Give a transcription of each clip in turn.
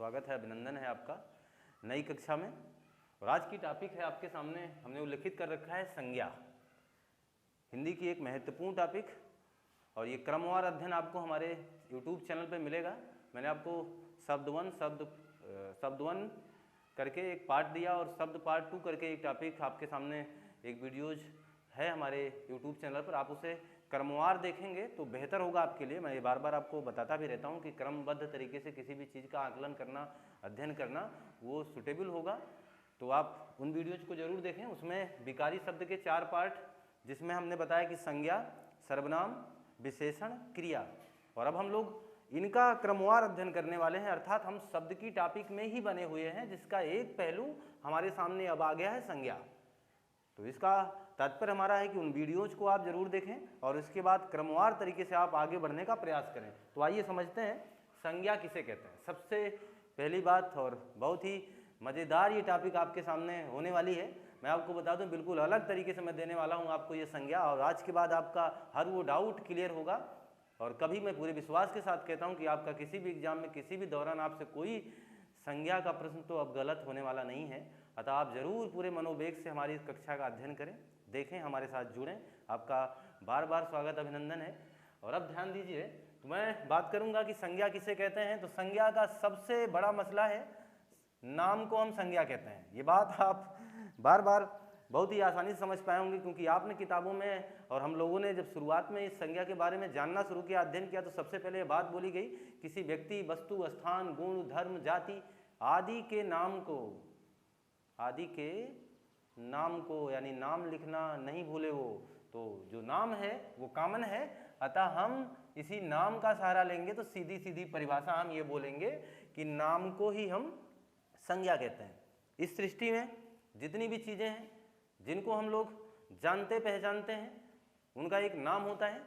स्वागत है, अभिनंदन है आपका नई कक्षा में। और आज की टॉपिक है आपके सामने, हमने उल्लिखित कर रखा है संज्ञा। हिंदी की एक महत्वपूर्ण टॉपिक, और ये क्रमवार अध्ययन आपको हमारे YouTube चैनल पे मिलेगा। मैंने आपको शब्द वन करके एक पार्ट दिया और शब्द पार्ट 2 करके एक टॉपिक आपके सामने एक वीडियोज है हमारे YouTube चैनल पर। आप उसे क्रमवार देखेंगे तो बेहतर होगा आपके लिए। मैं ये बार बार आपको बताता भी रहता हूँ कि क्रमबद्ध तरीके से किसी भी चीज़ का आकलन करना, अध्ययन करना वो सुटेबल होगा। तो आप उन वीडियोज को जरूर देखें। उसमें विकारी शब्द के 4 पार्ट, जिसमें हमने बताया कि संज्ञा, सर्वनाम, विशेषण, क्रिया। और अब हम लोग इनका क्रमवार अध्ययन करने वाले हैं, अर्थात हम शब्द की टॉपिक में ही बने हुए हैं, जिसका एक पहलू हमारे सामने अब आ गया है, संज्ञा। तो इसका तात्पर्य हमारा है कि उन वीडियोज को आप जरूर देखें और इसके बाद क्रमवार तरीके से आप आगे बढ़ने का प्रयास करें। तो आइए समझते हैं संज्ञा किसे कहते हैं। सबसे पहली बात, और बहुत ही मज़ेदार ये टॉपिक आपके सामने होने वाली है। मैं आपको बता दूं, बिल्कुल अलग तरीके से मैं देने वाला हूं आपको ये संज्ञा, और आज के बाद आपका हर वो डाउट क्लियर होगा। और कभी मैं पूरे विश्वास के साथ कहता हूं कि आपका किसी भी एग्जाम में किसी भी दौरान आपसे कोई संज्ञा का प्रश्न तो अब गलत होने वाला नहीं है। अतः आप जरूर पूरे मनोवेग से हमारी इस कक्षा का अध्ययन करें, देखें, हमारे साथ जुड़ें। आपका बार बार स्वागत, अभिनंदन है। और अब ध्यान दीजिए, तो मैं बात करूंगा कि संज्ञा किसे कहते हैं। तो संज्ञा का सबसे बड़ा मसला है, नाम को हम संज्ञा कहते हैं। ये बात आप बार बार बहुत ही आसानी से समझ पाए होंगे, क्योंकि आपने किताबों में और हम लोगों ने जब शुरुआत में इस संज्ञा के बारे में जानना शुरू किया, अध्ययन किया, तो सबसे पहले ये बात बोली गई, किसी व्यक्ति, वस्तु, स्थान, गुण, धर्म, जाति आदि के नाम को यानी नाम लिखना नहीं भूले वो। तो जो नाम है वो कॉमन है, अतः हम इसी नाम का सहारा लेंगे। तो सीधी सीधी परिभाषा हम ये बोलेंगे कि नाम को ही हम संज्ञा कहते हैं। इस सृष्टि में जितनी भी चीज़ें हैं जिनको हम लोग जानते पहचानते हैं, उनका एक नाम होता है।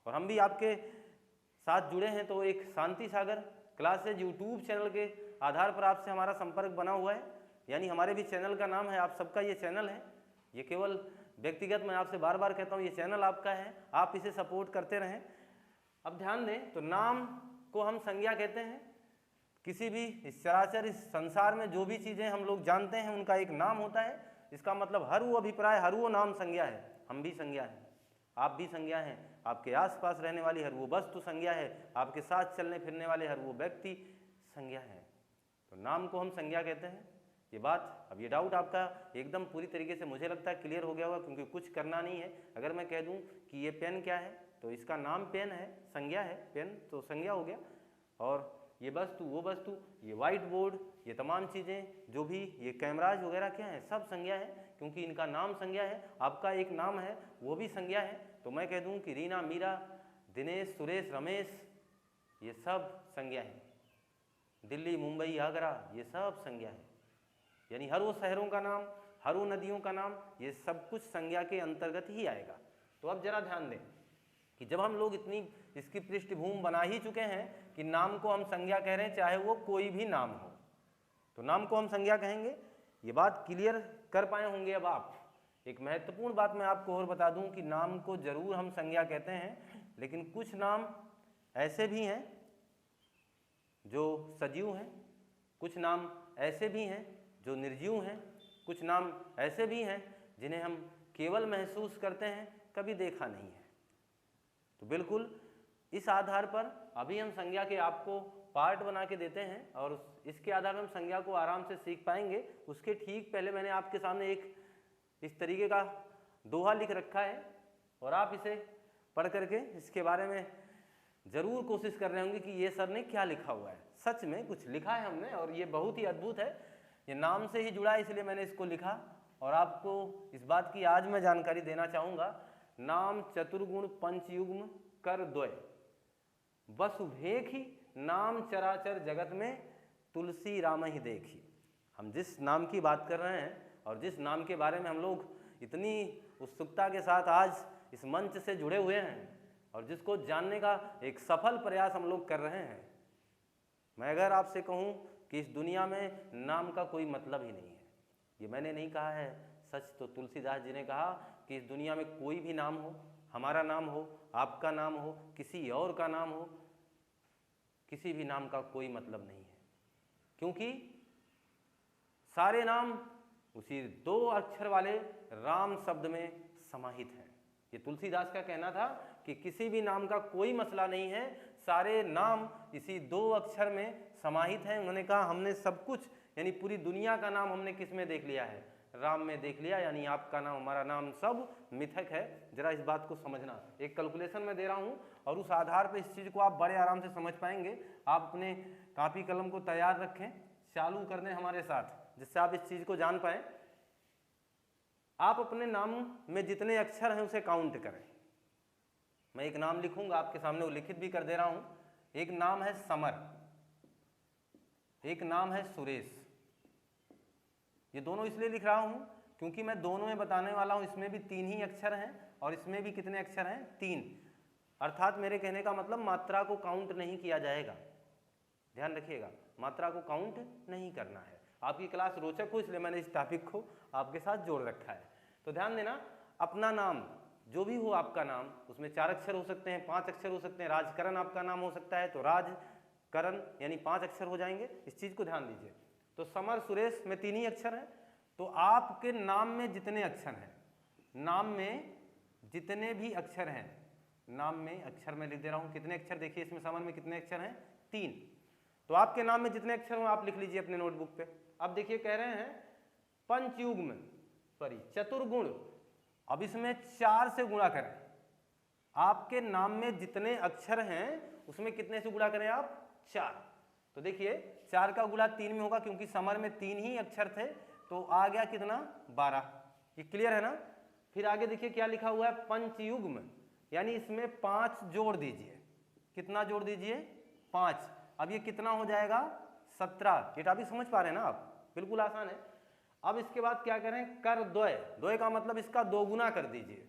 और हम भी आपके साथ जुड़े हैं, तो एक शांति सागर क्लासेज यूट्यूब चैनल के आधार पर आपसे हमारा संपर्क बना हुआ है। यानी हमारे भी चैनल का नाम है, आप सबका ये चैनल है। ये केवल व्यक्तिगत, मैं आपसे बार बार कहता हूँ, ये चैनल आपका है, आप इसे सपोर्ट करते रहें। अब ध्यान दें, तो नाम को हम संज्ञा कहते हैं। किसी भी इस चराचर इस संसार में जो भी चीज़ें हम लोग जानते हैं, उनका एक नाम होता है। इसका मतलब हर वो अभिप्राय, हर वो नाम संज्ञा है। हम भी संज्ञा हैं, आप भी संज्ञा हैं, आपके आसपास रहने वाली हर वो वस्तु संज्ञा है, आपके साथ चलने फिरने वाले हर वो व्यक्ति संज्ञा है। तो नाम को हम संज्ञा कहते हैं। ये बात, अब ये डाउट आपका एकदम पूरी तरीके से मुझे लगता है क्लियर हो गया होगा, क्योंकि कुछ करना नहीं है। अगर मैं कह दूं कि ये पेन क्या है, तो इसका नाम पेन है, संज्ञा है, पेन तो संज्ञा हो गया। और ये वस्तु, वो वस्तु, ये व्हाइट बोर्ड, ये तमाम चीज़ें जो भी, ये कैमराज वगैरह क्या है, सब संज्ञा है, क्योंकि इनका नाम संज्ञा है। आपका एक नाम है, वो भी संज्ञा है। तो मैं कह दूं कि रीना, मीरा, दिनेश, सुरेश, रमेश, ये सब संज्ञा है। दिल्ली, मुंबई, आगरा, ये सब संज्ञा है। यानी हर वो शहरों का नाम, हर वो नदियों का नाम, ये सब कुछ संज्ञा के अंतर्गत ही आएगा। तो अब जरा ध्यान दें कि जब हम लोग इतनी इसकी पृष्ठभूमि बना ही चुके हैं कि नाम को हम संज्ञा कह रहे हैं, चाहे वो कोई भी नाम हो, तो नाम को हम संज्ञा कहेंगे। ये बात क्लियर कर पाए होंगे अब आप। एक महत्वपूर्ण बात मैं आपको और बता दूं कि नाम को जरूर हम संज्ञा कहते हैं, लेकिन कुछ नाम ऐसे भी हैं जो सजीव हैं, कुछ नाम ऐसे भी हैं जो निर्जीव हैं, कुछ नाम ऐसे भी हैं जिन्हें हम केवल महसूस करते हैं, कभी देखा नहीं है। तो बिल्कुल इस आधार पर अभी हम संज्ञा के आपको पार्ट बना के देते हैं, और इसके आधार पर हम संज्ञा को आराम से सीख पाएंगे। उसके ठीक पहले मैंने आपके सामने एक इस तरीके का दोहा लिख रखा है, और आप इसे पढ़ करके इसके बारे में जरूर कोशिश कर रहे होंगे कि ये सर ने क्या लिखा हुआ है। सच में कुछ लिखा है हमने, और ये बहुत ही अद्भुत है। ये नाम से ही जुड़ा है, इसलिए मैंने इसको लिखा, और आपको इस बात की आज मैं जानकारी देना चाहूँगा। नाम चतुर्गुण पंचयुग्म कर द्वय, वसु भेखी, नाम चराचर जगत में तुलसी राम ही देखी। हम जिस नाम की बात कर रहे हैं और जिस नाम के बारे में हम लोग इतनी उत्सुकता के साथ आज इस मंच से जुड़े हुए हैं, और जिसको जानने का एक सफल प्रयास हम लोग कर रहे हैं, मैं अगर आपसे कहूँ कि इस दुनिया में नाम का कोई मतलब ही नहीं है, ये मैंने नहीं कहा है, सच तो तुलसीदास जी ने कहा कि इस दुनिया में कोई भी नाम हो, हमारा नाम हो, आपका नाम हो, किसी और का नाम हो, किसी भी नाम का कोई मतलब नहीं है। क्योंकि सारे नाम उसी 2 अक्षर वाले राम शब्द में समाहित हैं। ये तुलसीदास का कहना था कि किसी भी नाम का कोई मसला नहीं है, सारे नाम इसी 2 अक्षर में समाहित हैं। उन्होंने कहा हमने सब कुछ यानी पूरी दुनिया का नाम हमने किस में देख लिया है, राम में देख लिया, यानी आपका नाम हमारा नाम सब मिथक है। जरा इस बात को समझना, एक कैलकुलेशन में दे रहा हूँ और उस आधार पर इस चीज़ को आप बड़े आराम से समझ पाएंगे। आप अपने कापी कलम को तैयार रखें, चालू कर दें हमारे साथ, जिससे आप इस चीज़ को जान पाएं। आप अपने नाम में जितने अक्षर हैं उसे काउंट करें। मैं एक नाम लिखूंगा आपके सामने, वो लिखित भी कर दे रहा हूं। एक नाम है समर, एक नाम है सुरेश। ये दोनों इसलिए लिख रहा हूं क्योंकि मैं दोनों में बताने वाला हूं। इसमें भी 3 ही अक्षर हैं और इसमें भी कितने अक्षर हैं, 3। अर्थात मेरे कहने का मतलब मात्रा को काउंट नहीं किया जाएगा, ध्यान रखिएगा, मात्रा को काउंट नहीं करना है। आपकी क्लास रोचक हो इसलिए मैंने इस टॉपिक को आपके साथ जोड़ रखा है। तो ध्यान देना, अपना नाम जो भी हो आपका नाम, उसमें 4 अक्षर हो सकते हैं, 5 अक्षर हो सकते हैं। राजकरण आपका नाम हो सकता है तो राजकरण यानी 5 अक्षर हो जाएंगे। इस चीज़ को ध्यान दीजिए। तो समर सुरेश में 3 ही अक्षर हैं। तो आपके नाम में जितने अक्षर हैं, नाम में जितने भी अक्षर हैं, नाम में अक्षर में लिख दे रहा हूँ कितने अक्षर, देखिए इसमें समर में कितने अक्षर हैं, 3। तो आपके नाम में जितने अक्षर हो आप लिख लीजिए अपने नोटबुक पे। अब देखिए कह रहे हैं पंचयुग्म सॉरी चतुर्गुण। अब इसमें 4 से गुणा करें। आपके नाम में जितने अक्षर हैं उसमें कितने से गुणा करें आप, 4। तो देखिए 4 का गुणा 3 में होगा, क्योंकि समर में 3 ही अक्षर थे तो आ गया कितना, 12। ये क्लियर है ना। फिर आगे देखिए क्या लिखा हुआ है, पंचयुग्म, यानी इसमें 5 जोड़ दीजिए। कितना जोड़ दीजिए, 5। अब ये कितना हो जाएगा, 17। ये टॉपिक समझ पा रहे हैं ना आप, बिल्कुल आसान है। अब इसके बाद क्या करें, कर द्वय, द्वय का मतलब इसका 2 गुना कर दीजिए,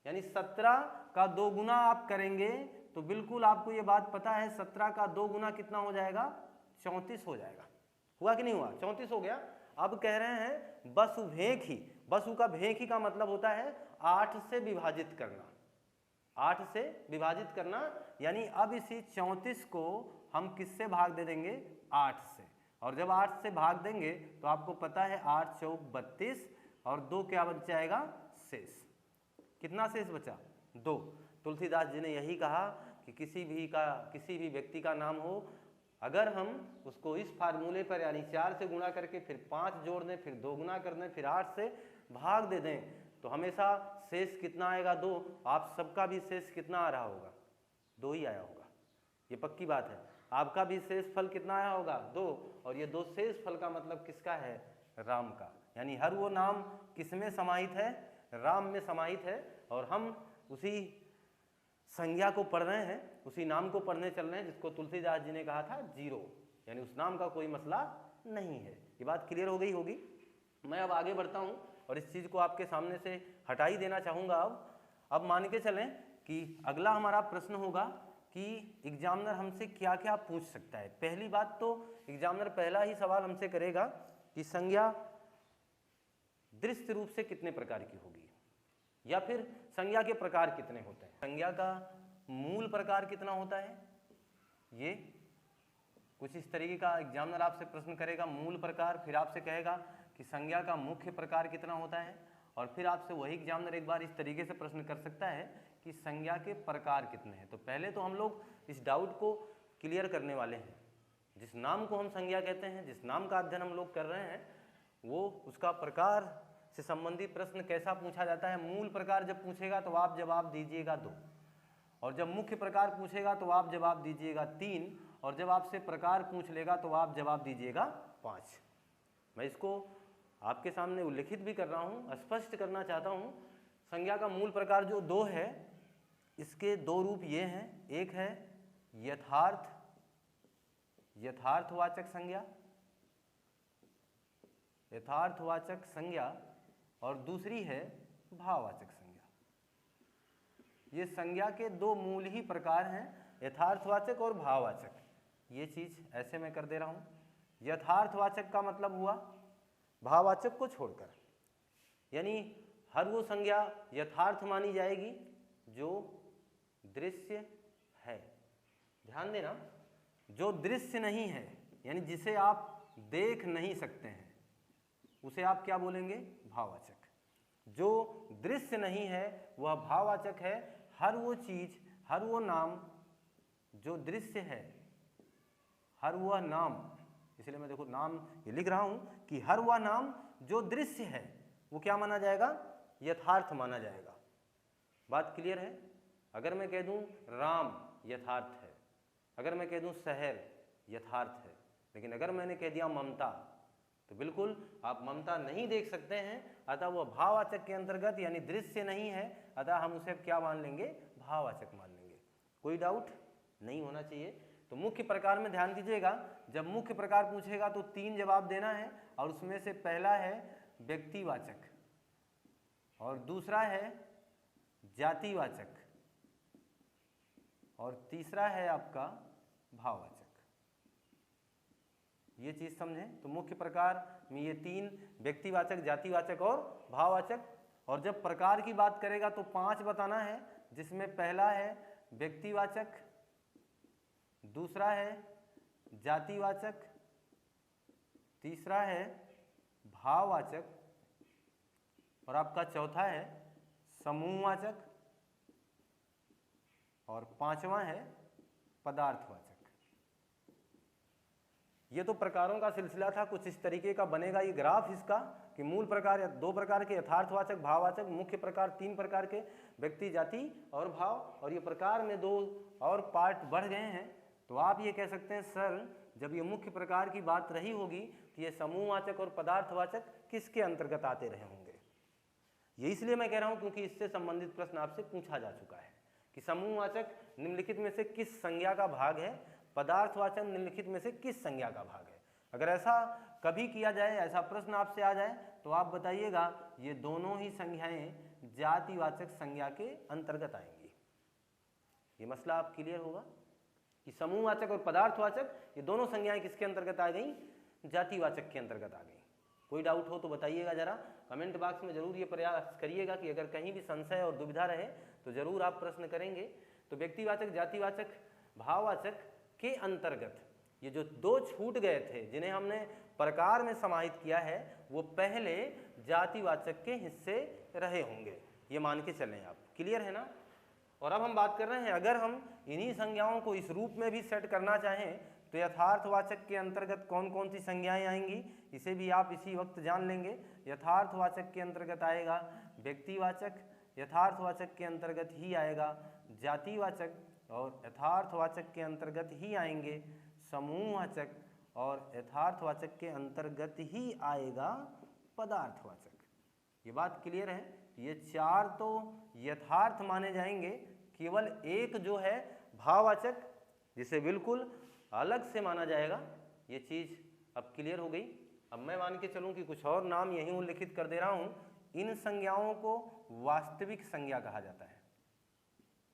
यानी 17 का 2 गुना आप करेंगे तो बिल्कुल आपको ये बात पता है 17 का 2 गुना कितना हो जाएगा, 34 हो जाएगा। हुआ कि नहीं हुआ, 34 हो गया। अब कह रहे हैं वसुभेखी। वसु का भेखी का मतलब होता है 8 से विभाजित करना, 8 से विभाजित करना, यानी अब इसी 34 को हम किससे भाग दे देंगे, 8 से। और जब 8 से भाग देंगे तो आपको पता है 8 चौक 32 और 2 क्या बच जाएगा, शेष। कितना शेष बचा, 2। तुलसीदास जी ने यही कहा कि किसी भी व्यक्ति का नाम हो, अगर हम उसको इस फार्मूले पर यानी 4 से गुणा करके फिर 5 जोड़ दें, फिर 2 गुना कर दें, फिर 8 से भाग दे दें, तो हमेशा शेष कितना आएगा, 2। आप सबका भी शेष कितना आ रहा होगा, 2 ही आया होगा, ये पक्की बात है। आपका भी शेष फल कितना आया होगा, 2। और ये 2 शेष फल का मतलब किसका है, राम का। यानी हर वो नाम किसमें समाहित है, राम में समाहित है। और हम उसी संज्ञा को पढ़ रहे हैं, उसी नाम को पढ़ने चल रहे हैं जिसको तुलसीदास जी ने कहा था 0, यानी उस नाम का कोई मसला नहीं है। ये बात क्लियर हो गई होगी। मैं अब आगे बढ़ता हूँ और इस चीज़ को आपके सामने से हटा ही देना चाहूँगा। अब मान के चलें कि अगला हमारा प्रश्न होगा कि एग्जामिनर हमसे क्या क्या पूछ सकता है। पहली बात तो एग्जामिनर पहला ही सवाल हमसे करेगा कि संज्ञा दृश्य रूप से कितने प्रकार की होगी, या फिर संज्ञा के प्रकार कितने होते हैं, संज्ञा का मूल प्रकार कितना होता है। ये कुछ इस तरीके का एग्जामिनर आपसे प्रश्न करेगा, मूल प्रकार। फिर आपसे कहेगा कि संज्ञा का मुख्य प्रकार कितना होता है, और फिर आपसे वही एग्जामिनर एक बार इस तरीके से प्रश्न कर सकता है कि संज्ञा के प्रकार कितने हैं। तो पहले तो हम लोग इस डाउट को क्लियर करने वाले हैं। जिस नाम को हम संज्ञा कहते हैं, जिस नाम का अध्ययन हम लोग कर रहे हैं, वो उसका प्रकार से संबंधित प्रश्न कैसा पूछा जाता है। मूल प्रकार जब पूछेगा तो आप जवाब दीजिएगा 2, और जब मुख्य प्रकार पूछेगा तो आप जवाब दीजिएगा 3, और जब आपसे प्रकार पूछ लेगा तो आप जवाब दीजिएगा 5। मैं इसको आपके सामने उल्लिखित भी कर रहा हूँ, स्पष्ट करना चाहता हूँ। संज्ञा का मूल प्रकार जो 2 है, इसके 2 रूप ये हैं। एक है यथार्थवाचक संज्ञा, यथार्थवाचक संज्ञा, और दूसरी है भाववाचक संज्ञा। ये संज्ञा के 2 मूल ही प्रकार हैं, यथार्थवाचक और भाववाचक। ये चीज़ ऐसे मैं कर दे रहा हूँ। यथार्थवाचक का मतलब हुआ भाववाचक को छोड़कर, यानी हर वो संज्ञा यथार्थ मानी जाएगी जो दृश्य है। ध्यान देना, जो दृश्य नहीं है यानी जिसे आप देख नहीं सकते हैं उसे आप क्या बोलेंगे? भाववाचक। जो दृश्य नहीं है वह भाववाचक है। हर वो चीज, हर वो नाम जो दृश्य है, हर वह नाम, इसलिए मैं देखो नाम ये लिख रहा हूं कि हर वह नाम जो दृश्य है वो क्या माना जाएगा? यथार्थ माना जाएगा। बात क्लियर है? अगर मैं कह दूं राम यथार्थ है, अगर मैं कह दूं शहर यथार्थ है, लेकिन अगर मैंने कह दिया ममता, तो बिल्कुल आप ममता नहीं देख सकते हैं, अतः वह भाववाचक के अंतर्गत यानी दृश्य नहीं है, अतः हम उसे क्या मान लेंगे? भाववाचक मान लेंगे। कोई डाउट नहीं होना चाहिए। तो मुख्य प्रकार में ध्यान दीजिएगा, जब मुख्य प्रकार पूछेगा तो 3 जवाब देना है, और उसमें से पहला है व्यक्तिवाचक, और दूसरा है जातिवाचक, और तीसरा है आपका भाववाचक। ये चीज समझें। तो मुख्य प्रकार में ये 3 व्यक्तिवाचक, जातिवाचक और भाववाचक। और जब प्रकार की बात करेगा तो 5 बताना है, जिसमें पहला है व्यक्तिवाचक, दूसरा है जातिवाचक, तीसरा है भाववाचक, और आपका चौथा है समूहवाचक, और 5वां है पदार्थवाचक। ये तो प्रकारों का सिलसिला था, कुछ इस तरीके का बनेगा ये ग्राफ इसका, कि मूल प्रकार या 2 प्रकार के यथार्थवाचक, भाववाचक, मुख्य प्रकार 3 प्रकार के व्यक्ति, जाति और भाव, और ये प्रकार में 2 और पार्ट बढ़ गए हैं। तो आप ये कह सकते हैं सर जब ये मुख्य प्रकार की बात रही होगी तो ये समूहवाचक और पदार्थवाचक किसके अंतर्गत आते रहे होंगे? ये इसलिए मैं कह रहा हूं क्योंकि इससे संबंधित प्रश्न आपसे पूछा जा चुका है कि समूहवाचक निम्नलिखित में से किस संज्ञा का भाग है, पदार्थवाचक निम्नलिखित में से किस संज्ञा का भाग है। अगर ऐसा कभी किया जाए, ऐसा प्रश्न आपसे आ जाए, तो आप बताइएगा ये दोनों ही संज्ञाएं जातिवाचक संज्ञा के अंतर्गत आएंगी। ये मसला आप क्लियर होगा कि समूहवाचक और पदार्थवाचक ये दोनों संज्ञाएं किसके अंतर्गत आ गई? जातिवाचक के अंतर्गत आ गई। कोई डाउट हो तो बताइएगा जरा, कमेंट बॉक्स में जरूर ये प्रयास करिएगा कि अगर कहीं भी संशय और दुविधा रहे तो जरूर आप प्रश्न करेंगे। तो व्यक्तिवाचक, जातिवाचक, भाववाचक के अंतर्गत ये जो 2 छूट गए थे जिन्हें हमने प्रकार में समाहित किया है, वो पहले जातिवाचक के हिस्से रहे होंगे, ये मान के चलें आप। क्लियर है ना? और अब हम बात कर रहे हैं, अगर हम इन्हीं संज्ञाओं को इस रूप में भी सेट करना चाहें तो यथार्थवाचक के अंतर्गत कौन कौन सी संज्ञाएं आएंगी, इसे भी आप इसी वक्त जान लेंगे। यथार्थवाचक के अंतर्गत आएगा व्यक्तिवाचक, यथार्थवाचक के अंतर्गत ही आएगा जातिवाचक, और यथार्थवाचक के अंतर्गत ही आएंगे समूहवाचक, और यथार्थवाचक के अंतर्गत ही आएगा पदार्थवाचक। ये बात क्लियर है? ये 4 तो यथार्थ माने जाएंगे, केवल एक जो है भाववाचक जिसे बिल्कुल अलग से माना जाएगा। ये चीज अब क्लियर हो गई। अब मैं मान के चलूं कि कुछ और नाम यहीं उल्लिखित कर दे रहा हूं। इन संज्ञाओं को वास्तविक संज्ञा कहा जाता है।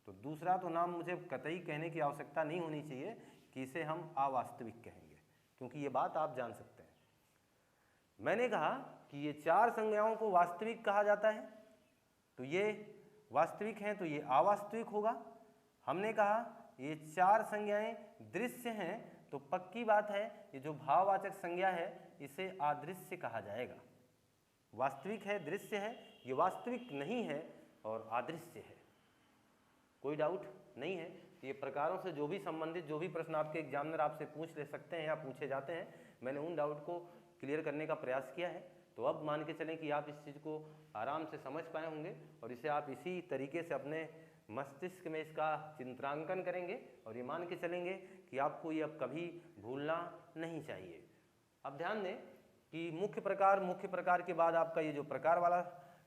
तो दूसरा तो नाम मुझे कतई कहने की आवश्यकता नहीं होनी चाहिए कि इसे हम अवास्तविक कहेंगे, क्योंकि ये बात आप जान सकते हैं। मैंने कहा कि ये 4 संज्ञाओं को वास्तविक कहा जाता है, तो ये वास्तविक हैं तो ये अवास्तविक होगा। हमने कहा ये 4 संज्ञाएं दृश्य हैं, तो पक्की बात है ये जो भाववाचक संज्ञा है इसे अदृश्य कहा जाएगा। वास्तविक है, दृश्य है, ये वास्तविक नहीं है और अदृश्य है। कोई डाउट नहीं है? ये प्रकारों से जो भी संबंधित जो भी प्रश्न आपके एग्जामिनर आपसे पूछ ले सकते हैं या पूछे जाते हैं, मैंने उन डाउट को क्लियर करने का प्रयास किया है। तो अब मान के चलें कि आप इस चीज़ को आराम से समझ पाए होंगे, और इसे आप इसी तरीके से अपने मस्तिष्क में इसका चित्रांकन करेंगे, और ये मान के चलेंगे कि आपको ये अब कभी भूलना नहीं चाहिए। अब ध्यान दें कि मुख्य प्रकार के बाद आपका ये जो प्रकार वाला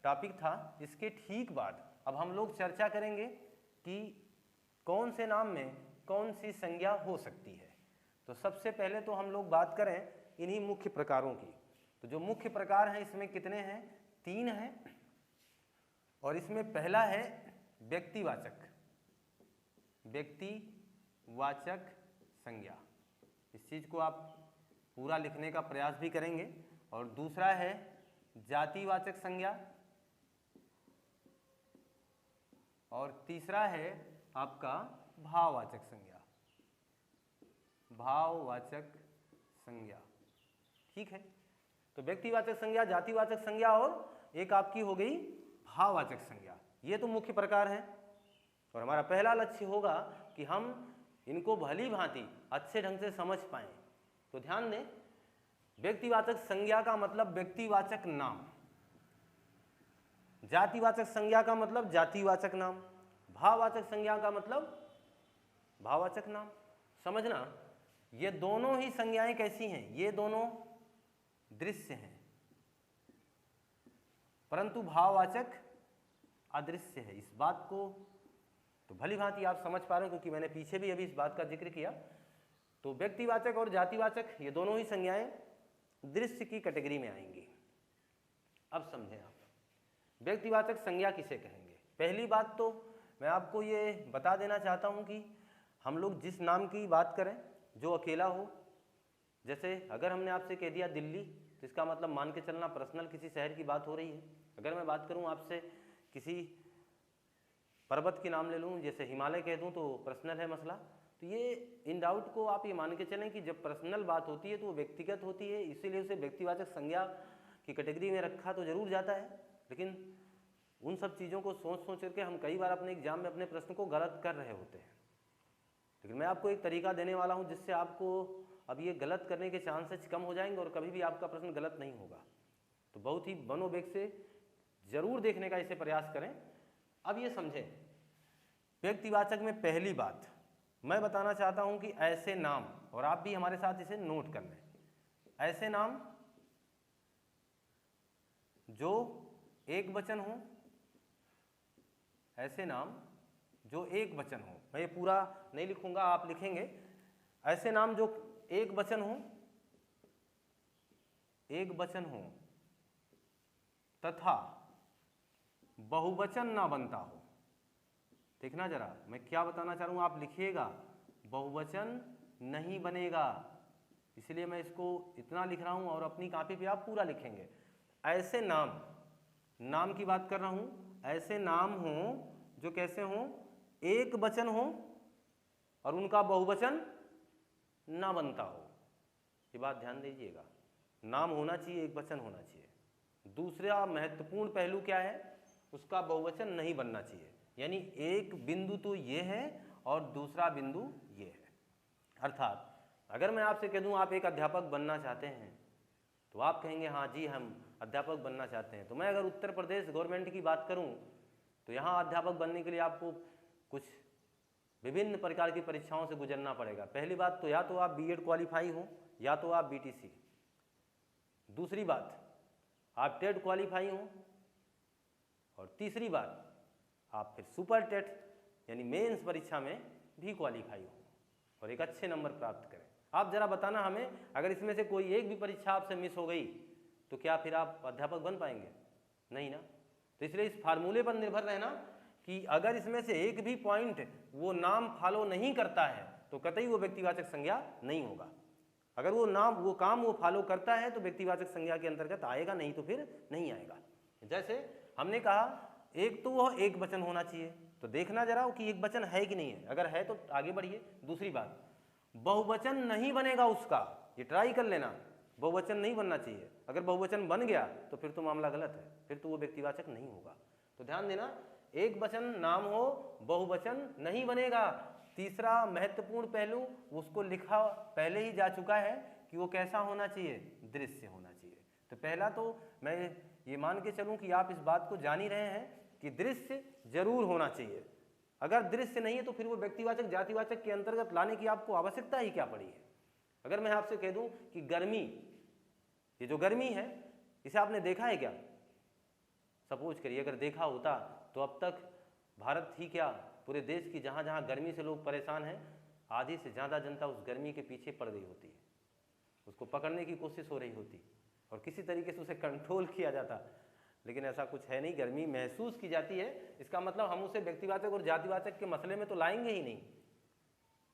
टॉपिक था, इसके ठीक बाद अब हम लोग चर्चा करेंगे कि कौन से नाम में कौन सी संज्ञा हो सकती है। तो सबसे पहले तो हम लोग बात करें इन्हीं मुख्य प्रकारों की। तो जो मुख्य प्रकार हैं इसमें कितने हैं? 3 हैं, और इसमें पहला है व्यक्तिवाचक, व्यक्तिवाचक संज्ञा। इस चीज को आप पूरा लिखने का प्रयास भी करेंगे। और दूसरा है जातिवाचक संज्ञा, और तीसरा है आपका भाववाचक संज्ञा, भाववाचक संज्ञा, ठीक है। तो व्यक्तिवाचक संज्ञा, जातिवाचक संज्ञा और एक आपकी हो गई भाववाचक संज्ञा। ये तो मुख्य प्रकार हैं और हमारा पहला लक्ष्य होगा कि हम इनको भली भांति अच्छे ढंग से समझ पाएं। तो ध्यान दें, व्यक्तिवाचक संज्ञा का मतलब व्यक्तिवाचक नाम, जातिवाचक संज्ञा का मतलब जातिवाचक नाम, भाववाचक संज्ञा का मतलब भाववाचक नाम। समझना, ये दोनों ही संज्ञाएं कैसी हैं? ये दोनों दृश्य हैं, परंतु भाववाचक अदृश्य है। इस बात को तो भली भांति आप समझ पा रहे हो क्योंकि मैंने पीछे भी अभी इस बात का जिक्र किया। तो व्यक्तिवाचक और जातिवाचक ये दोनों ही संज्ञाएं दृश्य की कैटेगरी में आएंगी। अब समझें आप व्यक्तिवाचक संज्ञा किसे कहेंगे। पहली बात तो मैं आपको ये बता देना चाहता हूं कि हम लोग जिस नाम की बात करें जो अकेला हो, जैसे अगर हमने आपसे कह दिया दिल्ली तो इसका मतलब मान के चलना पर्सनल किसी शहर की बात हो रही है। अगर मैं बात करूं आपसे किसी पर्वत के नाम ले लूं, जैसे हिमालय कह दूं तो पर्सनल है मसला। तो ये इन डाउट को आप ये मान के चलें कि जब पर्सनल बात होती है तो वो व्यक्तिगत होती है, इसीलिए उसे व्यक्तिवाचक संज्ञा की कैटेगरी में रखा तो जरूर जाता है। लेकिन उन सब चीज़ों को सोच सोच करके हम कई बार अपने एग्जाम में अपने प्रश्न को गलत कर रहे होते हैं। लेकिन मैं आपको एक तरीका देने वाला हूं जिससे आपको अब ये गलत करने के चांसेस कम हो जाएंगे और कभी भी आपका प्रश्न गलत नहीं होगा। तो बहुत ही मनोवेग से जरूर देखने का इसे प्रयास करें। अब ये समझें, व्यक्तिवाचक में पहली बात मैं बताना चाहता हूं कि ऐसे नाम, और आप भी हमारे साथ इसे नोट कर लें, ऐसे नाम जो एक वचन हो, ऐसे नाम जो एक वचन हो। मैं ये पूरा नहीं लिखूंगा, आप लिखेंगे। ऐसे नाम जो एक वचन हो, एक वचन हो तथा बहुवचन ना बनता हो। देखना जरा मैं क्या बताना चाह रहा हूं, आप लिखिएगा। बहुवचन नहीं बनेगा, इसलिए मैं इसको इतना लिख रहा हूं और अपनी कॉपी पे आप पूरा लिखेंगे। ऐसे नाम, नाम की बात कर रहा हूं, ऐसे नाम हो जो कैसे हो, एक वचन हो और उनका बहुवचन ना बनता हो। ये बात ध्यान दीजिएगा, नाम होना चाहिए, एक वचन होना चाहिए। दूसरा महत्वपूर्ण पहलू क्या है, उसका बहुवचन नहीं बनना चाहिए। यानी एक बिंदु तो ये है और दूसरा बिंदु ये है। अर्थात अगर मैं आपसे कह दूं आप एक अध्यापक बनना चाहते हैं तो आप कहेंगे हाँ जी हम अध्यापक बनना चाहते हैं। तो मैं अगर उत्तर प्रदेश गवर्नमेंट की बात करूं तो यहाँ अध्यापक बनने के लिए आपको कुछ विभिन्न प्रकार की परीक्षाओं से गुजरना पड़ेगा। पहली बात तो या तो आप बीएड क्वालिफाई हो या तो आप बीटीसी। दूसरी बात आप टेट क्वालिफाई हो और तीसरी बात आप फिर सुपर टेट यानी मेंस परीक्षा में भी क्वालिफाई हो और एक अच्छे नंबर प्राप्त करें। आप जरा बताना हमें, अगर इसमें से कोई एक भी परीक्षा आपसे मिस हो गई तो क्या फिर आप अध्यापक बन पाएंगे? नहीं ना। तो इसलिए इस फार्मूले पर निर्भर रहना कि अगर इसमें से एक भी पॉइंट वो नाम फॉलो नहीं करता है तो कतई वो व्यक्तिवाचक संज्ञा नहीं होगा। अगर वो नाम वो काम वो फॉलो करता है तो व्यक्तिवाचक संज्ञा के अंतर्गत आएगा, नहीं तो फिर नहीं आएगा। जैसे हमने कहा एक तो वह एक वचन होना चाहिए, तो देखना जरा कि एक वचन है कि नहीं है। अगर है तो आगे बढ़िए। दूसरी बात, बहुवचन नहीं बनेगा उसका, ये ट्राई कर लेना, बहुवचन नहीं बनना चाहिए। अगर बहुवचन बन गया तो फिर तो मामला गलत है, फिर तो वो व्यक्तिवाचक नहीं होगा। तो ध्यान देना, एक वचन नाम हो, बहुवचन नहीं बनेगा। तीसरा महत्वपूर्ण पहलू, उसको लिखा पहले ही जा चुका है कि वो कैसा होना चाहिए, दृश्य होना चाहिए। तो पहला तो मैं ये मान के चलूं कि आप इस बात को जान ही रहे हैं कि दृश्य जरूर होना चाहिए। अगर दृश्य नहीं है तो फिर वो व्यक्तिवाचक जातिवाचक के अंतर्गत लाने की आपको आवश्यकता ही क्या पड़ी है। अगर मैं आपसे कह दूं कि गर्मी, ये जो गर्मी है इसे आपने देखा है क्या? सपोज करिए अगर देखा होता तो अब तक भारत ही क्या पूरे देश की जहाँ जहाँ गर्मी से लोग परेशान हैं, आधी से ज़्यादा जनता उस गर्मी के पीछे पड़ गई होती है, उसको पकड़ने की कोशिश हो रही होती और किसी तरीके से उसे कंट्रोल किया जाता। लेकिन ऐसा कुछ है नहीं, गर्मी महसूस की जाती है। इसका मतलब हम उसे व्यक्तिवाचक और जातिवाचक के मसले में तो लाएंगे ही नहीं।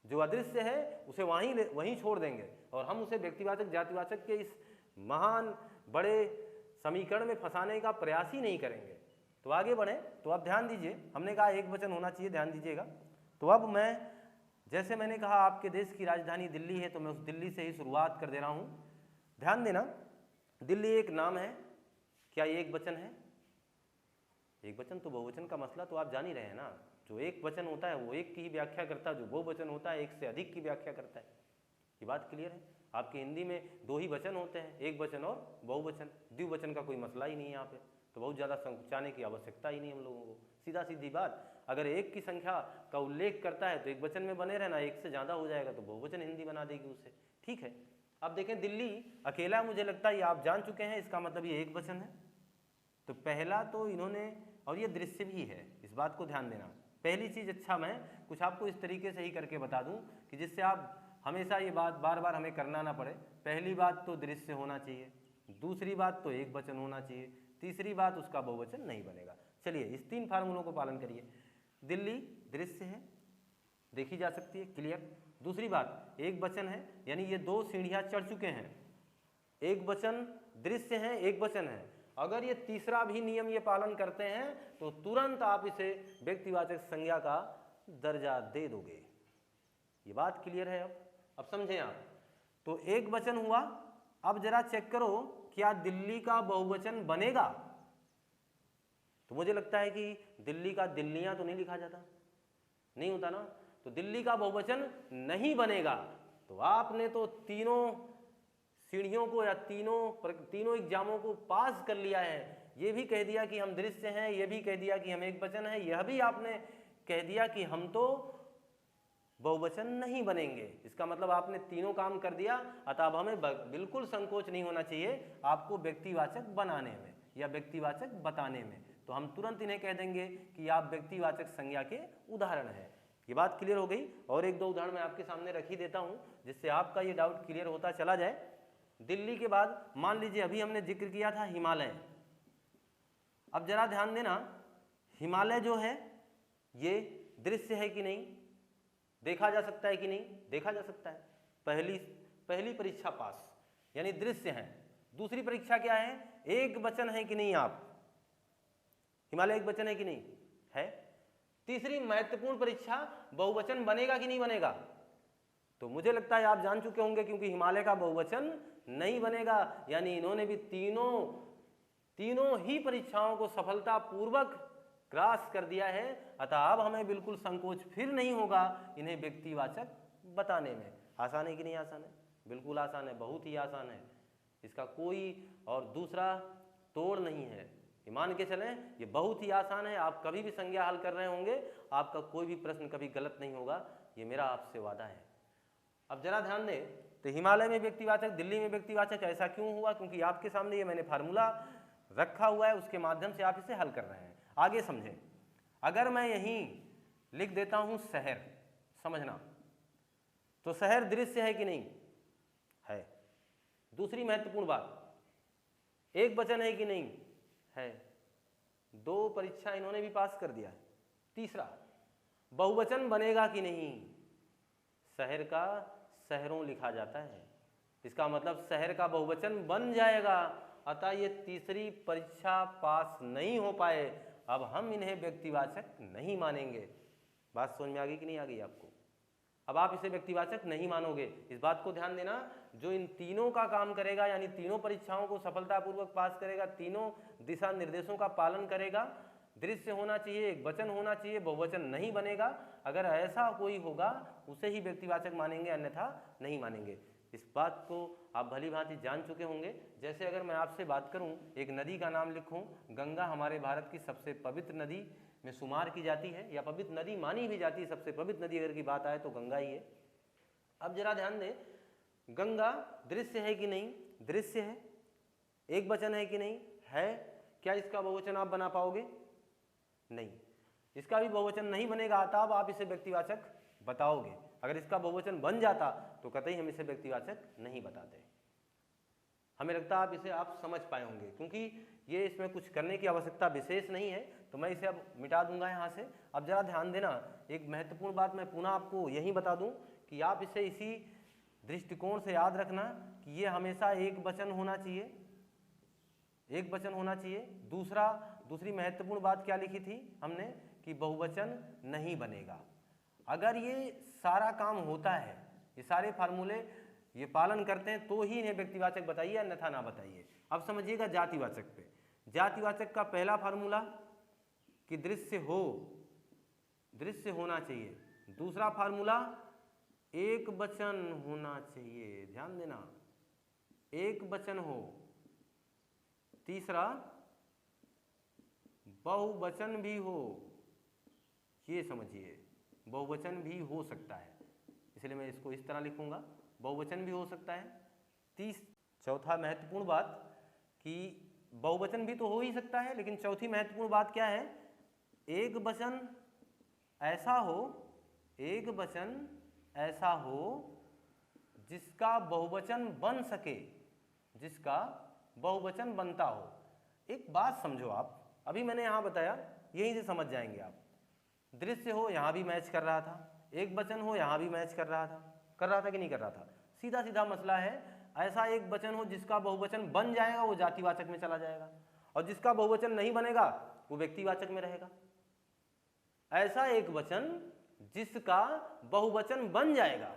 जो अदृश्य है उसे वहीं छोड़ देंगे और हम उसे व्यक्तिवाचक जातिवाचक के इस महान बड़े समीकरण में फंसाने का प्रयास ही नहीं करेंगे। तो आगे बढ़े। तो अब ध्यान दीजिए, हमने कहा एक वचन होना चाहिए, ध्यान दीजिएगा। तो अब मैं जैसे मैंने कहा आपके देश की राजधानी दिल्ली है, तो मैं उस दिल्ली से ही शुरुआत कर दे रहा हूं। ध्यान देना, दिल्ली एक नाम है, क्या ये एक वचन है? एक वचन तो बहुवचन का मसला तो आप जान ही रहे हैं ना। जो एक वचन होता है वो एक की ही व्याख्या करता है, जो बहुवचन होता है एक से अधिक की व्याख्या करता है। ये बात क्लियर है? आपके हिंदी में दो ही वचन होते हैं, एक वचन और बहुवचन। द्विवचन का कोई मसला ही नहीं है यहाँ पे, तो बहुत ज़्यादा संकोचाने की आवश्यकता ही नहीं हम लोगों को। सीधा सीधी बात, अगर एक की संख्या का उल्लेख करता है तो एक वचन में बने रहना, एक से ज़्यादा हो जाएगा तो बहुवचन हिंदी बना देगी उसे। ठीक है, अब देखें दिल्ली अकेला, मुझे लगता है ये आप जान चुके हैं, इसका मतलब ये एक वचन है। तो पहला तो इन्होंने, और ये दृश्य भी है, इस बात को ध्यान देना। पहली चीज़, अच्छा मैं कुछ आपको इस तरीके से ही करके बता दूं कि जिससे आप हमेशा ये बात बार बार हमें करना ना पड़े। पहली बात तो दृश्य होना चाहिए, दूसरी बात तो एक वचन होना चाहिए, तीसरी बात उसका बहुवचन नहीं बनेगा। चलिए इस 3 फार्मूलों को पालन करिए। दिल्ली दृश्य है, देखी जा सकती है, क्लियर। दूसरी बात एक वचन है, यानी ये 2 सीढ़ियां चढ़ चुके हैं। एक वचन दृश्य है, एक वचन है। अगर ये तीसरा भी नियम ये पालन करते हैं तो तुरंत आप इसे व्यक्तिवाचक संज्ञा का दर्जा दे दोगे। ये बात क्लियर है? अब समझें आप। तो एक वचन हुआ, अब जरा चेक करो क्या दिल्ली का बहुवचन बनेगा? तो मुझे लगता है कि दिल्ली का दिल्लियां तो नहीं लिखा जाता, नहीं होता ना, तो दिल्ली का बहुवचन नहीं बनेगा। तो आपने तो तीनों सीढ़ियों को या तीनों एग्जामों को पास कर लिया है। ये भी कह दिया कि हम दृश्य हैं, ये भी कह दिया कि हम एक वचन है, यह भी आपने कह दिया कि हम तो बहुवचन नहीं बनेंगे। इसका मतलब आपने तीनों काम कर दिया। अतः अब हमें बिल्कुल संकोच नहीं होना चाहिए आपको व्यक्तिवाचक बनाने में या व्यक्तिवाचक बताने में। तो हम तुरंत इन्हें कह देंगे कि आप व्यक्तिवाचक संज्ञा के उदाहरण हैं। ये बात क्लियर हो गई। और एक दो उदाहरण मैं आपके सामने रख ही देता हूं जिससे आपका ये डाउट क्लियर होता चला जाए। दिल्ली के बाद मान लीजिए अभी हमने जिक्र किया था हिमालय। अब जरा ध्यान देना, हिमालय जो है ये दृश्य है कि नहीं, देखा जा सकता है कि नहीं? देखा जा सकता है। पहली परीक्षा पास, यानी दृश्य है। दूसरी परीक्षा क्या है? एक वचन है कि नहीं? आप हिमालय एक वचन है कि नहीं? है। तीसरी महत्वपूर्ण परीक्षा, बहुवचन बनेगा कि नहीं बनेगा? तो मुझे लगता है आप जान चुके होंगे, क्योंकि हिमालय का बहुवचन नहीं बनेगा। यानी इन्होंने भी तीनों ही परीक्षाओं को सफलतापूर्वक क्रॉस कर दिया है। अतः अब हमें बिल्कुल संकोच फिर नहीं होगा इन्हें व्यक्तिवाचक बताने में। आसान है कि नहीं आसान है? बिल्कुल आसान है, बहुत ही आसान है। इसका कोई और दूसरा तोड़ नहीं है। ये मान के चलें ये बहुत ही आसान है। आप कभी भी संज्ञा हल कर रहे होंगे, आपका कोई भी प्रश्न कभी गलत नहीं होगा, ये मेरा आपसे वादा है। अब जरा ध्यान दें, तो हिमालय में व्यक्तिवाचक, दिल्ली में व्यक्तिवाचक ऐसा क्यों हुआ? क्योंकि आपके सामने ये मैंने फार्मूला रखा हुआ है, उसके माध्यम से आप इसे हल कर रहे हैं। आगे समझें। अगर मैं यहीं लिख देता हूं शहर, समझना, तो शहर दृश्य है कि नहीं? है। दूसरी महत्वपूर्ण बात, एक वचन है कि नहीं? है। 2 परीक्षा इन्होंने भी पास कर दिया है। तीसरा, बहुवचन बनेगा कि नहीं? शहर का शहरों लिखा जाता है, इसका मतलब शहर का बहुवचन बन जाएगा। अतः ये तीसरी परीक्षा पास नहीं हो पाए। अब हम इन्हें व्यक्तिवाचक नहीं मानेंगे। बात समझ में आ गई कि नहीं आ गई आपको? अब आप इसे व्यक्तिवाचक नहीं मानोगे। इस बात को ध्यान देना, जो इन तीनों का काम करेगा, यानी तीनों परीक्षाओं को सफलतापूर्वक पास करेगा, तीनों दिशा निर्देशों का पालन करेगा, दृश्य होना चाहिए, एक वचन होना चाहिए, बहुवचन नहीं बनेगा। अगर ऐसा कोई होगा उसे ही व्यक्तिवाचक मानेंगे, अन्यथा नहीं मानेंगे। इस बात को आप भली भांति जान चुके होंगे। जैसे अगर मैं आपसे बात करूं, एक नदी का नाम लिखूं, गंगा हमारे भारत की सबसे पवित्र नदी में शुमार की जाती है, या पवित्र नदी मानी भी जाती है। सबसे पवित्र नदी अगर की बात आए तो गंगा ही है। अब जरा ध्यान दें, गंगा दृश्य है कि नहीं? दृश्य है। एक वचन है कि नहीं? है। क्या इसका बहुवचन आप बना पाओगे? नहीं, इसका भी बहुवचन नहीं बनेगा। तब आप इसे व्यक्तिवाचक बताओगे। अगर इसका बहुवचन बन जाता तो कतई हम इसे व्यक्तिवाचक नहीं बताते। हमें लगता है आप इसे समझ पाए होंगे, क्योंकि ये इसमें कुछ करने की आवश्यकता विशेष नहीं है। तो मैं इसे अब मिटा दूंगा यहाँ से। अब जरा ध्यान देना, एक महत्वपूर्ण बात मैं पुनः आपको यही बता दूं कि आप इसे इसी दृष्टिकोण से याद रखना कि ये हमेशा एक वचन होना चाहिए, एक वचन होना चाहिए। दूसरी महत्वपूर्ण बात क्या लिखी थी हमने कि बहुवचन नहीं बनेगा। अगर ये सारा काम होता है, ये सारे फार्मूले ये पालन करते हैं तो ही इन्हें व्यक्तिवाचक बताइए, अन्यथा ना बताइए। अब समझिएगा जातिवाचक पे। जातिवाचक का पहला फार्मूला कि दृश्य हो, दृश्य होना चाहिए। दूसरा फार्मूला एक वचन होना चाहिए, ध्यान देना, एक वचन हो। तीसरा बहुवचन भी हो, ये समझिए, बहुवचन भी हो सकता है, इसलिए मैं इसको इस तरह लिखूंगा, बहुवचन भी हो सकता है। चौथा महत्वपूर्ण बात कि बहुवचन भी तो हो ही सकता है, लेकिन चौथी महत्वपूर्ण बात क्या है, एक वचन ऐसा हो, एक वचन ऐसा हो जिसका बहुवचन बन सके, जिसका बहुवचन बनता हो। एक बात समझो आप, अभी मैंने यहां बताया, यहीं से समझ जाएंगे आप। दृश्य हो, यहां भी मैच कर रहा था, एक वचन हो, यहां भी मैच कर रहा था कि नहीं कर रहा था। सीधा सीधा मसला है, ऐसा एक वचन हो जिसका बहुवचन बन जाएगा वो जातिवाचक में चला जाएगा, और जिसका बहुवचन नहीं बनेगा वो व्यक्तिवाचक में रहेगा। ऐसा एक वचन जिसका बहुवचन बन जाएगा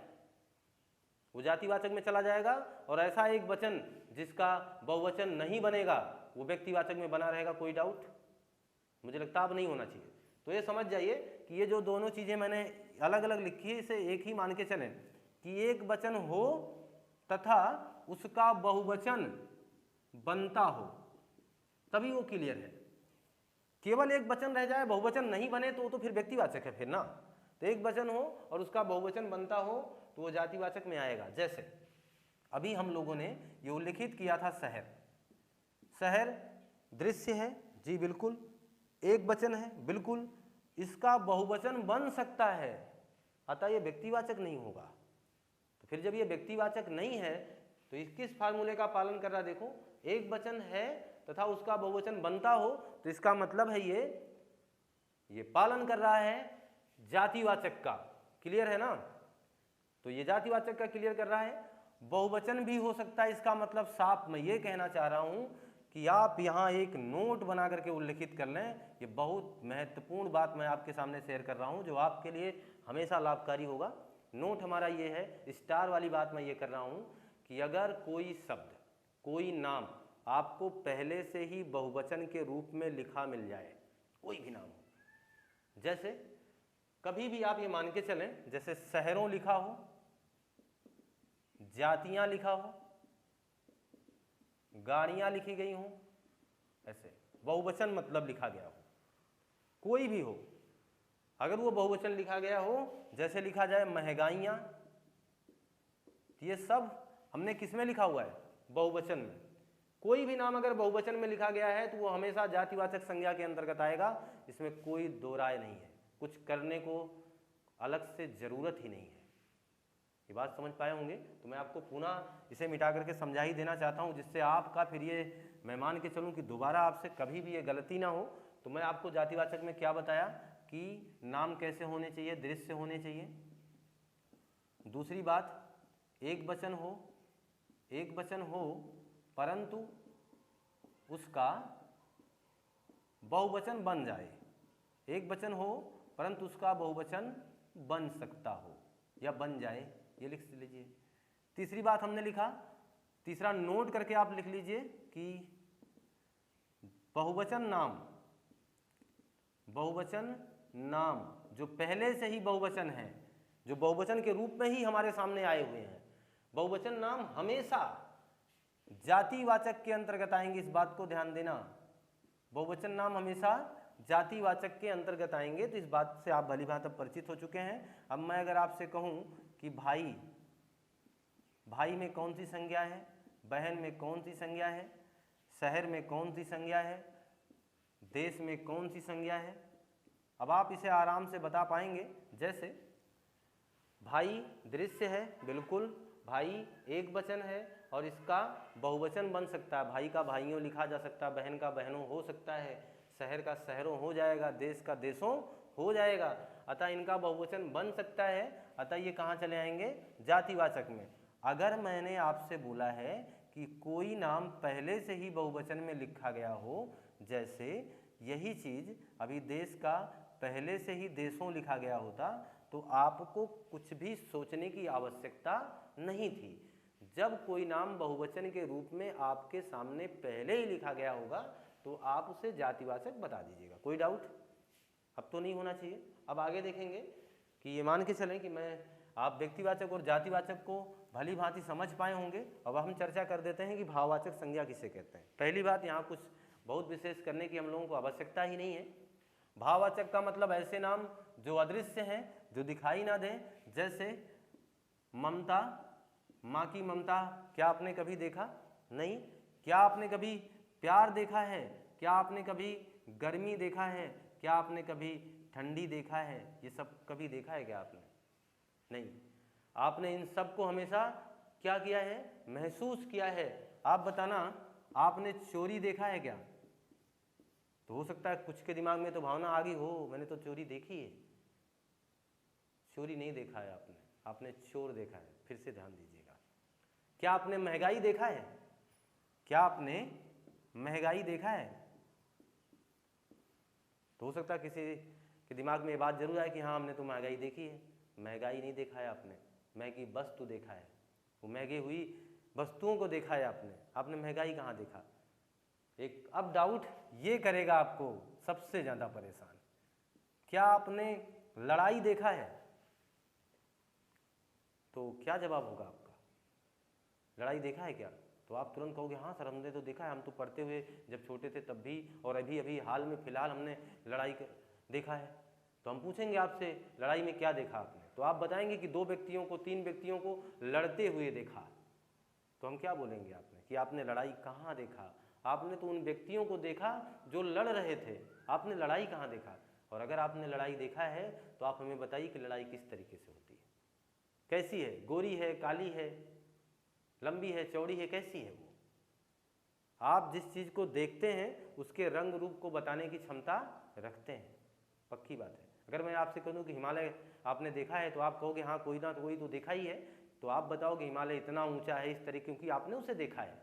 वो जातिवाचक में चला जाएगा, और ऐसा एक वचन जिसका बहुवचन नहीं बनेगा वो व्यक्तिवाचक में बना रहेगा। कोई डाउट? मुझे लगता अब नहीं होना चाहिए। तो ये समझ जाइए कि ये जो दोनों चीजें मैंने अलग अलग लिखी है, इसे एक ही मान के चलें कि एक वचन हो तथा उसका बहुवचन बनता हो, तभी वो क्लियर है। केवल एक वचन रह जाए, बहुवचन नहीं बने तो फिर व्यक्तिवाचक है फिर ना। तो एक वचन हो और उसका बहुवचन बनता हो तो वो जातिवाचक में आएगा। जैसे अभी हम लोगों ने ये उल्लिखित किया था शहर। शहर दृश्य है जी, बिल्कुल। एक वचन है, बिल्कुल। इसका बहुवचन बन सकता है, अतः ये व्यक्तिवाचक नहीं होगा। तो फिर जब ये व्यक्तिवाचक नहीं है तो इस किस फार्मूले का पालन कर रहा है? देखो, एक वचन है तथा उसका बहुवचन बनता हो तो इसका मतलब है ये पालन कर रहा है जातिवाचक का। क्लियर है ना? तो ये जातिवाचक का क्लियर कर रहा है। बहुवचन भी हो सकता है, इसका मतलब साफ मैं ये कहना चाह रहा हूं कि आप यहाँ एक नोट बना करके उल्लिखित कर लें। ये बहुत महत्वपूर्ण बात मैं आपके सामने शेयर कर रहा हूं जो आपके लिए हमेशा लाभकारी होगा। नोट हमारा ये है, स्टार वाली बात मैं ये कर रहा हूं कि अगर कोई शब्द, कोई नाम आपको पहले से ही बहुवचन के रूप में लिखा मिल जाए, कोई भी नाम हो, जैसे कभी भी आप ये मान के चलें, जैसे शहरों लिखा हो, जातियां लिखा हो, गाड़ियां लिखी गई हो, ऐसे बहुवचन मतलब लिखा गया हो, कोई भी हो, अगर वो बहुवचन लिखा गया हो, जैसे लिखा जाए महंगाइयां, तो ये सब हमने किस में लिखा हुआ है? बहुवचन में। कोई भी नाम अगर बहुवचन में लिखा गया है तो वो हमेशा जातिवाचक संज्ञा के अंतर्गत आएगा, इसमें कोई दो राय नहीं है, कुछ करने को अलग से जरूरत ही नहीं है। ये बात समझ पाए होंगे? तो मैं आपको पुनः इसे मिटा करके समझा ही देना चाहता हूँ, जिससे आपका फिर ये मैं मान के चलूँ कि दोबारा आपसे कभी भी ये गलती ना हो। तो मैं आपको जातिवाचक में क्या बताया कि नाम कैसे होने चाहिए, दृश्य होने चाहिए। दूसरी बात, एक वचन हो, एक वचन हो परंतु उसका बहुवचन बन जाए। एक वचन हो परंतु उसका बहुवचन बन सकता हो या बन जाए, ये लिख लीजिए। तीसरी बात हमने लिखा, तीसरा नोट करके आप लिख लीजिए कि बहुवचन नाम, बहुवचन नाम जो पहले से ही बहुवचन है, जो बहुवचन के रूप में ही हमारे सामने आए हुए हैं, बहुवचन नाम हमेशा जातिवाचक के अंतर्गत आएंगे। इस बात को ध्यान देना, बहुवचन नाम हमेशा जातिवाचक के अंतर्गत आएंगे। तो इस बात से आप भली भांति परिचित हो चुके हैं। अब मैं अगर आपसे कहूं कि भाई, भाई में कौन सी संज्ञा है, बहन में कौन सी संज्ञा है, शहर में कौन सी संज्ञा है, देश में कौन सी संज्ञा है, अब आप इसे आराम से बता पाएंगे। जैसे भाई दृश्य है, बिल्कुल, भाई एक वचन है और इसका बहुवचन बन सकता है, भाई का भाइयों लिखा जा सकता है, बहन का बहनों हो सकता है, शहर का शहरों हो जाएगा, देश का देशों हो जाएगा, अतः इनका बहुवचन बन सकता है। अतः ये कहाँ चले आएंगे? जातिवाचक में। अगर मैंने आपसे बोला है कि कोई नाम पहले से ही बहुवचन में लिखा गया हो, जैसे यही चीज अभी देश का पहले से ही देशों लिखा गया होता, तो आपको कुछ भी सोचने की आवश्यकता नहीं थी। जब कोई नाम बहुवचन के रूप में आपके सामने पहले ही लिखा गया होगा तो आप उसे जातिवाचक बता दीजिएगा। कोई डाउट अब तो नहीं होना चाहिए। अब आगे देखेंगे कि ये मान के चलें कि आप व्यक्तिवाचक और जातिवाचक को भली भांति समझ पाए होंगे। अब हम चर्चा कर देते हैं कि भाववाचक संज्ञा किसे कहते हैं। पहली बात, यहाँ कुछ बहुत विशेष करने की हम लोगों को आवश्यकता ही नहीं है। भाववाचक का मतलब ऐसे नाम जो अदृश्य हैं, जो दिखाई ना दें, जैसे ममता, माँ की ममता क्या आपने कभी देखा? नहीं। क्या आपने कभी प्यार देखा है? क्या आपने कभी गर्मी देखा है? क्या आपने कभी ठंडी देखा है? ये सब कभी देखा है क्या आपने? नहीं। आपने इन सब को हमेशा क्या किया है? महसूस किया है। आप बताना, आपने चोरी देखा है क्या? तो हो सकता है कुछ के दिमाग में तो भावना आ गई हो, मैंने तो चोरी देखी है। चोरी नहीं देखा है आपने, आपने चोर देखा है। फिर से ध्यान दीजिएगा। क्या आपने महंगाई देखा है? क्या आपने महंगाई देखा है? तो हो सकता है किसी के दिमाग में ये बात जरूर आए कि हाँ हमने तो महंगाई देखी है। महंगाई नहीं देखा है आपने, महंगी वस्तु देखा है। वो महंगी हुई वस्तुओं को देखा है आपने। आपने महंगाई कहाँ देखा? एक अब डाउट ये करेगा आपको सबसे ज़्यादा परेशान, क्या आपने लड़ाई देखा है? तो क्या जवाब होगा आपका? लड़ाई देखा है क्या? तो आप तुरंत कहोगे हाँ सर हमने तो देखा है, हम तो पढ़ते हुए जब छोटे थे तब भी, और अभी अभी हाल में फिलहाल हमने लड़ाई देखा है। तो हम पूछेंगे आपसे लड़ाई में क्या देखा आपने? तो आप बताएंगे कि 2 व्यक्तियों को, 3 व्यक्तियों को लड़ते हुए देखा। तो हम क्या बोलेंगे आपने कि आपने लड़ाई कहाँ देखा? आपने तो उन व्यक्तियों को देखा जो लड़ रहे थे, आपने लड़ाई कहाँ देखा? और अगर आपने लड़ाई देखा है तो आप हमें बताइए कि लड़ाई किस तरीके से होती है, कैसी है? गोरी है, काली है, लंबी है, चौड़ी है, कैसी है वो? आप जिस चीज़ को देखते हैं उसके रंग रूप को बताने की क्षमता रखते हैं, पक्की बात है। अगर मैं आपसे कहूँ कि हिमालय आपने देखा है तो आप कहोगे हाँ कोई ना कोई तो देखा ही है। तो आप बताओगे हिमालय इतना ऊंचा है इस तरीके, क्योंकि आपने उसे देखा है।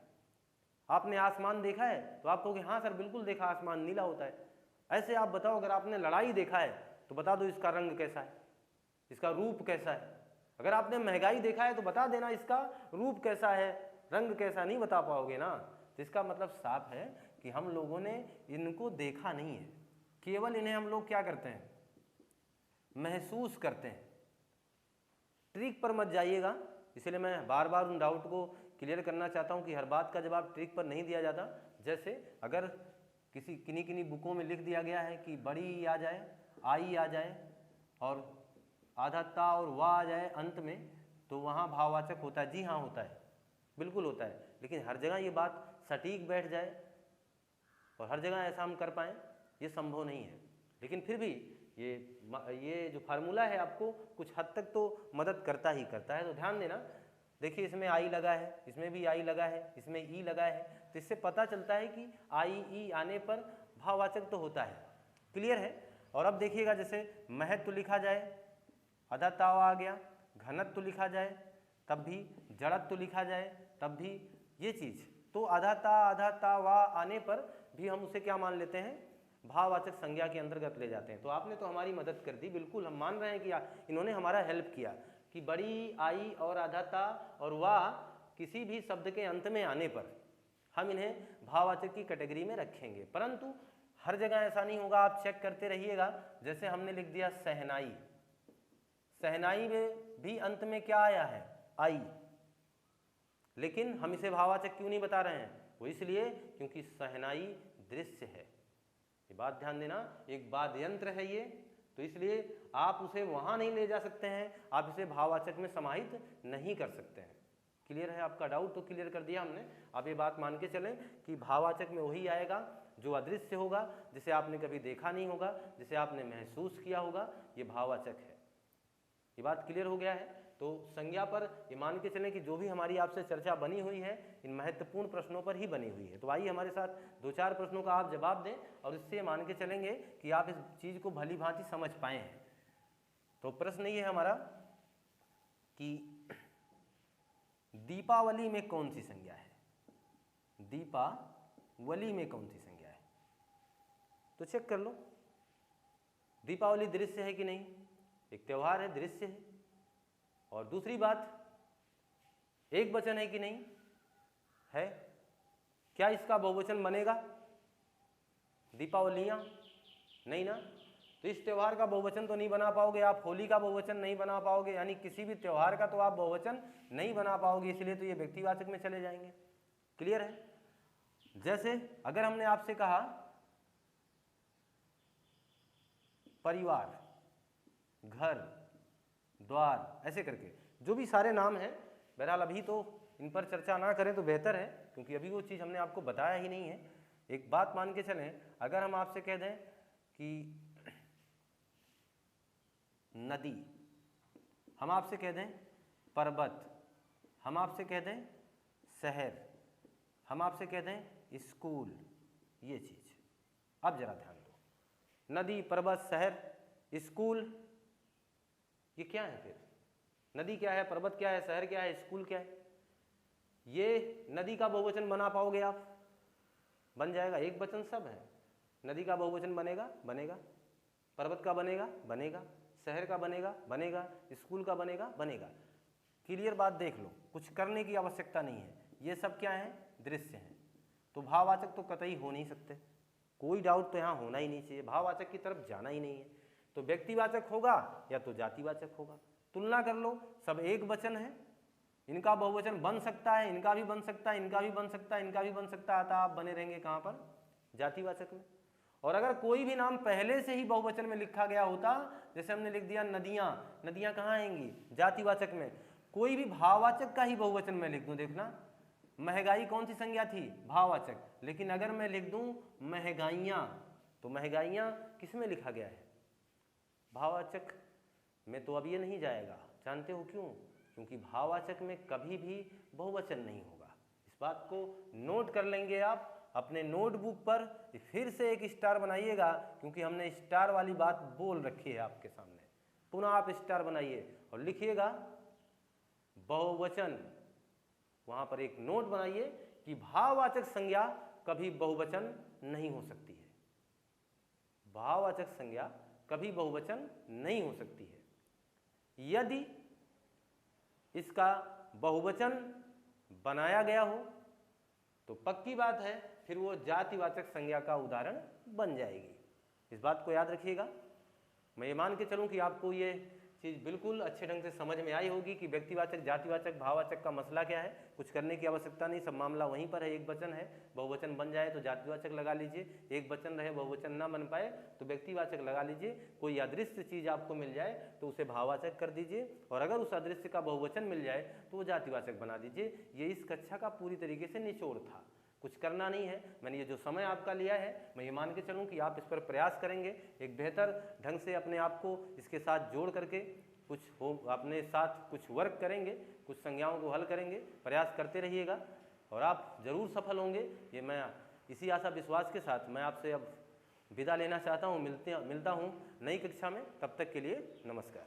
आपने आसमान देखा है तो आप कहोगे हाँ सर बिल्कुल देखा, आसमान नीला होता है। ऐसे आप बताओ अगर आपने लड़ाई देखा है तो बता दो इसका रंग कैसा है, इसका रूप कैसा है। अगर आपने महंगाई देखा है तो बता देना इसका रूप कैसा है, रंग कैसा, नहीं बता पाओगे ना। तो इसका मतलब साफ है कि हम लोगों ने इनको देखा नहीं है, केवल इन्हें हम लोग क्या करते हैं? महसूस करते हैं। ट्रिक पर मत जाइएगा, इसलिए मैं बार बार उन डाउट को क्लियर करना चाहता हूं कि हर बात का जवाब ट्रिक पर नहीं दिया जाता। जैसे अगर किन्हीं बुकों में लिख दिया गया है कि बड़ी आ जाए, आई आ जाए और आधा ता और वाह आ जाए अंत में, तो वहाँ भाववाचक होता है। जी हाँ होता है, बिल्कुल होता है। लेकिन हर जगह ये बात सटीक बैठ जाए और हर जगह ऐसा हम कर पाएँ, ये संभव नहीं है। लेकिन फिर भी ये जो फार्मूला है आपको कुछ हद तक तो मदद करता ही करता है। तो ध्यान देना, देखिए इसमें आई लगा है, इसमें भी आई लगा है, इसमें ई लगा है, तो इससे पता चलता है कि आई ई आने पर भाववाचक तो होता है। क्लियर है? और अब देखिएगा जैसे महत्व लिखा जाए, आधा तावा आ गया, घनत्व लिखा जाए तब भी, जड़त्व लिखा जाए तब भी, ये चीज़ तो आधा ता वा आने पर भी हम उसे क्या मान लेते हैं? भाववाचक संज्ञा के अंतर्गत ले जाते हैं। तो आपने तो हमारी मदद कर दी, बिल्कुल हम मान रहे हैं कि इन्होंने हमारा हेल्प किया कि बड़ी, आई और आधा ता और वाह किसी भी शब्द के अंत में आने पर हम इन्हें भाववाचक की कैटेगरी में रखेंगे। परंतु हर जगह ऐसा नहीं होगा, आप चेक करते रहिएगा। जैसे हमने लिख दिया सहनाई, सहनाई में भी अंत में क्या आया है? आई, लेकिन हम इसे भाववाचक क्यों नहीं बता रहे हैं? वो इसलिए क्योंकि सहनाई दृश्य है। ये बात ध्यान देना, एक वाद्य यंत्र है ये, तो इसलिए आप उसे वहां नहीं ले जा सकते हैं, आप इसे भाववाचक में समाहित नहीं कर सकते हैं। क्लियर है? आपका डाउट तो क्लियर कर दिया हमने। आप ये बात मान के चलें कि भाववाचक में वही आएगा जो अदृश्य होगा, जिसे आपने कभी देखा नहीं होगा, जिसे आपने महसूस किया होगा, ये भाववाचक है। ये बात क्लियर हो गया है? तो संज्ञा पर ये मान के चलें कि जो भी हमारी आपसे चर्चा बनी हुई है इन महत्वपूर्ण प्रश्नों पर ही बनी हुई है। तो आइए हमारे साथ 2-4 प्रश्नों का आप जवाब दें और इससे मान के चलेंगे कि आप इस चीज़ को भली भांति समझ पाए हैं। तो प्रश्न ये है हमारा कि दीपावली में कौन सी संज्ञा है? दीपावली में कौन सी संज्ञा है? तो चेक कर लो, दीपावली दृश्य है कि नहीं? एक त्यौहार है, दृश्य है। और दूसरी बात, एक वचन है कि नहीं है? क्या इसका बहुवचन बनेगा? दीपावलियां नहीं ना, तो इस त्यौहार का बहुवचन तो नहीं बना पाओगे आप, होली का बहुवचन नहीं बना पाओगे, यानी किसी भी त्यौहार का तो आप बहुवचन नहीं बना पाओगे, इसलिए तो ये व्यक्तिवाचक में चले जाएंगे। क्लियर है? जैसे अगर हमने आपसे कहा परिवार, घर, द्वार, ऐसे करके जो भी सारे नाम हैं, बहरहाल अभी तो इन पर चर्चा ना करें तो बेहतर है, क्योंकि अभी वो चीज़ हमने आपको बताया ही नहीं है। एक बात मान के चलें, अगर हम आपसे कह दें कि नदी, हम आपसे कह दें पर्वत, हम आपसे कह दें शहर, हम आपसे कह दें स्कूल, ये चीज़ अब जरा ध्यान दो। नदी, पर्वत, शहर, स्कूल, ये क्या है फिर? नदी क्या है, पर्वत क्या है, शहर क्या है, स्कूल क्या है? ये नदी का बहुवचन बना पाओगे आप? बन जाएगा, एक वचन सब है। नदी का बहुवचन बनेगा? बनेगा। पर्वत का बनेगा? बनेगा। शहर का बनेगा? बनेगा। स्कूल का बनेगा? बनेगा। क्लियर बात देख लो, कुछ करने की आवश्यकता नहीं है। ये सब क्या है? दृश्य हैं। तो भाववाचक तो कतई हो नहीं सकते, कोई डाउट तो यहाँ होना ही नहीं चाहिए, भाववाचक की तरफ जाना ही नहीं है। तो व्यक्तिवाचक होगा या तो जातिवाचक होगा। तुलना कर लो, सब एक वचन है, इनका बहुवचन बन सकता है, इनका भी बन सकता है, इनका भी बन सकता है, इनका भी बन सकता है, अतः आप बने रहेंगे कहाँ पर? जातिवाचक में। और अगर कोई भी नाम पहले से ही बहुवचन में लिखा गया होता, जैसे हमने लिख दिया नदियाँ, नदियाँ कहाँ आएंगी? जातिवाचक में। कोई भी भाववाचक का ही बहुवचन में लिख दूँ, देखना महंगाई कौन सी संज्ञा थी? भाववाचक। लेकिन अगर मैं लिख दूँ महंगाइयाँ, तो महंगाइयाँ किस में लिखा गया है? भाववाचक में। तो अब ये नहीं जाएगा, जानते हो क्यों? क्योंकि भाववाचक में कभी भी बहुवचन नहीं होगा। इस बात को नोट कर लेंगे आप अपने नोटबुक पर, फिर से एक स्टार बनाइएगा, क्योंकि हमने स्टार वाली बात बोल रखी है आपके सामने। पुनः आप स्टार बनाइए और लिखिएगा बहुवचन, वहां पर एक नोट बनाइए कि भाववाचक संज्ञा कभी बहुवचन नहीं हो सकती है। भाववाचक संज्ञा कभी बहुवचन नहीं हो सकती है। यदि इसका बहुवचन बनाया गया हो तो पक्की बात है फिर वो जातिवाचक संज्ञा का उदाहरण बन जाएगी। इस बात को याद रखिएगा। मैं ये मान के चलूं कि आपको ये चीज़ बिल्कुल अच्छे ढंग से समझ में आई होगी कि व्यक्तिवाचक, जातिवाचक, भाववाचक का मसला क्या है। कुछ करने की आवश्यकता नहीं, सब मामला वहीं पर है। एक वचन है, बहुवचन बन जाए तो जातिवाचक लगा लीजिए, एक वचन रहे बहुवचन ना बन पाए तो व्यक्तिवाचक लगा लीजिए। कोई अदृश्य चीज़ आपको मिल जाए तो उसे भाववाचक कर दीजिए, और अगर उस अदृश्य का बहुवचन मिल जाए तो वो जातिवाचक बना दीजिए। ये इस कक्षा का पूरी तरीके से निचोड़ था। कुछ करना नहीं है। मैंने ये जो समय आपका लिया है, मैं ये मान के चलूँ कि आप इस पर प्रयास करेंगे, एक बेहतर ढंग से अपने आप को इसके साथ जोड़ करके कुछ हो, अपने साथ कुछ वर्क करेंगे, कुछ संज्ञाओं को हल करेंगे। प्रयास करते रहिएगा और आप ज़रूर सफल होंगे। ये मैं इसी आशा विश्वास के साथ मैं आपसे अब विदा लेना चाहता हूँ। मिलता हूँ नई कक्षा में, तब तक के लिए नमस्कार।